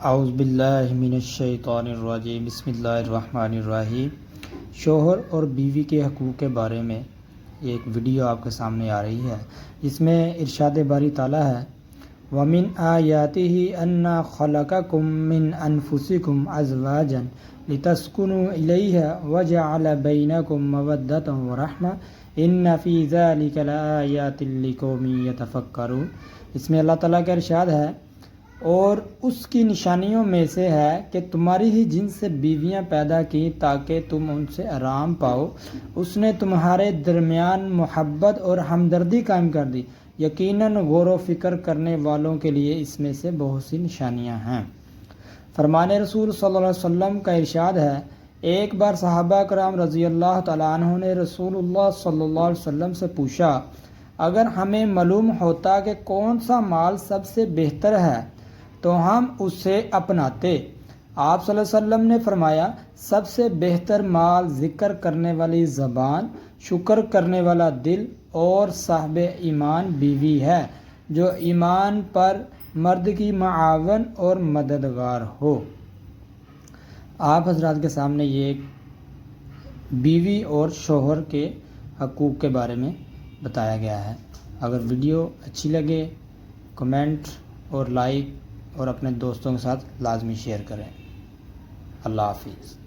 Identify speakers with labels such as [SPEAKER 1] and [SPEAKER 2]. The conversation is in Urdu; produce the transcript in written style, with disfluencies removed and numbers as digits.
[SPEAKER 1] اعوذ باللہ من الشیطان الرجیم بسم اللہ الرحمن الرحیم۔ شوہر اور بیوی کے حقوق کے بارے میں ایک ویڈیو آپ کے سامنے آ رہی ہے، جس میں ارشاد باری تعالیٰ ہے وَمِنْ آیَاتِهِ أَنَّا خَلَقَكُم مِّنْ أَنفُسِكُمْ أَزْوَاجًا لِتَسْكُنُوا إِلَيْهَا وَجَعَلَ بَيْنَكُم مَّوَدَّةً وَرَحْمَةً إِنَّ فِي ذَلِكَ لَآيَاتٍ لِقَوْمٍ يَتَفَکَّرُونَ۔ اس میں اللہ تعالیٰ کا ارشاد ہے اور اس کی نشانیوں میں سے ہے کہ تمہاری ہی جن سے بیویاں پیدا کی تاکہ تم ان سے آرام پاؤ۔ اس نے تمہارے درمیان محبت اور ہمدردی قائم کر دی، یقیناً غور و فکر کرنے والوں کے لیے اس میں سے بہت سی نشانیاں ہیں۔ فرمان رسول صلی اللہ علیہ وسلم کا ارشاد ہے، ایک بار صحابہ کرام رضی اللہ تعالیٰ عنہ نے رسول اللہ صلی اللہ علیہ وسلم سے پوچھا، اگر ہمیں معلوم ہوتا کہ کون سا مال سب سے بہتر ہے تو ہم اسے اپناتے۔ آپ صلی اللہ علیہ وسلم نے فرمایا، سب سے بہتر مال ذکر کرنے والی زبان، شکر کرنے والا دل اور صاحب ایمان بیوی ہے، جو ایمان پر مرد کی معاون اور مددگار ہو۔ آپ حضرات کے سامنے یہ بیوی اور شوہر کے حقوق کے بارے میں بتایا گیا ہے۔ اگر ویڈیو اچھی لگے کمنٹ اور لائک اور اپنے دوستوں کے ساتھ لازمی شیئر کریں۔ اللہ حافظ۔